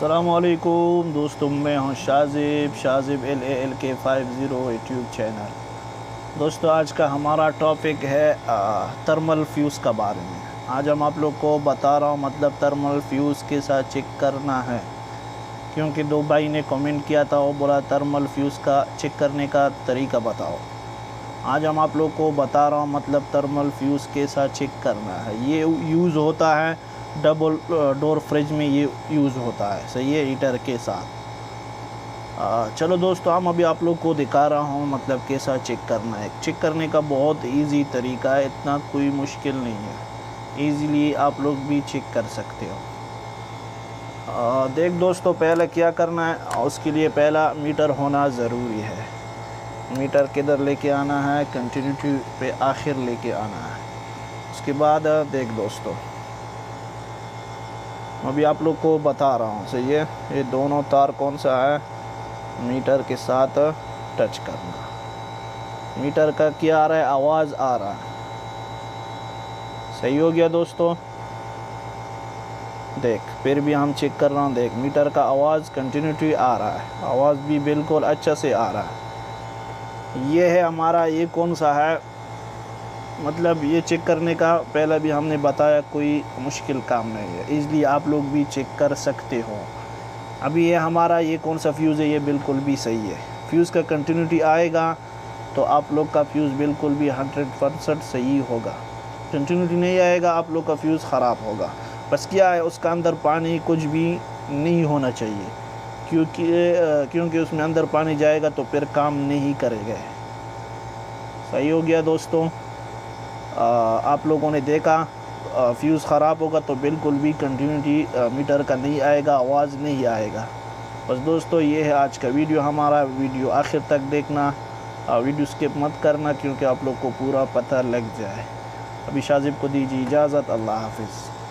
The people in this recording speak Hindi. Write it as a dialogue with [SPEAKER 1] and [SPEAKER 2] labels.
[SPEAKER 1] अस्सलामुअलैकुम दोस्तों, मैं हूं शाजिब LALK 50 यूट्यूब चैनल। दोस्तों, आज का हमारा टॉपिक है थर्मल फ्यूज़ का बारे में। आज हम आप लोग को बता रहा हूं मतलब थर्मल फ्यूज़ के साथ चेक करना है, क्योंकि दो भाई ने कमेंट किया था, वो बोला थर्मल फ्यूज़ का चेक करने का तरीका बताओ। आज हम आप लोग को बता रहा हूं मतलब थर्मल फ्यूज़ के साथ चेक करना है। ये यूज़ होता है डबल डोर फ्रिज में, ये यूज़ होता है, सही है, हीटर के साथ। चलो दोस्तों, हम अभी आप लोग को दिखा रहा हूँ मतलब कैसा चेक करना है। चेक करने का बहुत इजी तरीका है, इतना कोई मुश्किल नहीं है, इजीली आप लोग भी चेक कर सकते हो। देख दोस्तों, पहले क्या करना है, उसके लिए पहला मीटर होना ज़रूरी है। मीटर किधर लेके आना है, कंटिन्यूटी पे आखिर लेके आना है। उसके बाद देख दोस्तों, अभी आप लोग को बता रहा हूँ, सही है, ये दोनों तार कौन सा है, मीटर के साथ टच करना। मीटर का क्या आ रहा है, आवाज़ आ रहा है, सही हो गया दोस्तों। देख, फिर भी हम चेक कर रहा हूँ, देख मीटर का आवाज़ कंटिन्यूटी आ रहा है, आवाज़ भी बिल्कुल अच्छा से आ रहा है। ये है हमारा, ये कौन सा है, मतलब ये चेक करने का पहले भी हमने बताया, कोई मुश्किल काम नहीं है, इसलिए आप लोग भी चेक कर सकते हो। अभी ये हमारा, ये कौन सा फ्यूज़ है, ये बिल्कुल भी सही है। फ्यूज़ का कंटिन्यूटी आएगा तो आप लोग का फ्यूज़ बिल्कुल भी 100% सही होगा। कंटिन्यूटी नहीं आएगा, आप लोग का फ्यूज़ ख़राब होगा। बस क्या है, उसका अंदर पानी कुछ भी नहीं होना चाहिए, क्योंकि उसमें अंदर पानी जाएगा तो फिर काम नहीं करेगा। सही हो गया दोस्तों। आप लोगों ने देखा, फ्यूज़ ख़राब होगा तो बिल्कुल भी कंटिन्यूटी मीटर का नहीं आएगा, आवाज़ नहीं आएगा। बस दोस्तों, ये है आज का वीडियो हमारा। वीडियो आखिर तक देखना, वीडियो स्किप मत करना, क्योंकि आप लोग को पूरा पता लग जाए। अभी शाजिब को दीजिए इजाज़त। अल्लाह हाफिज़।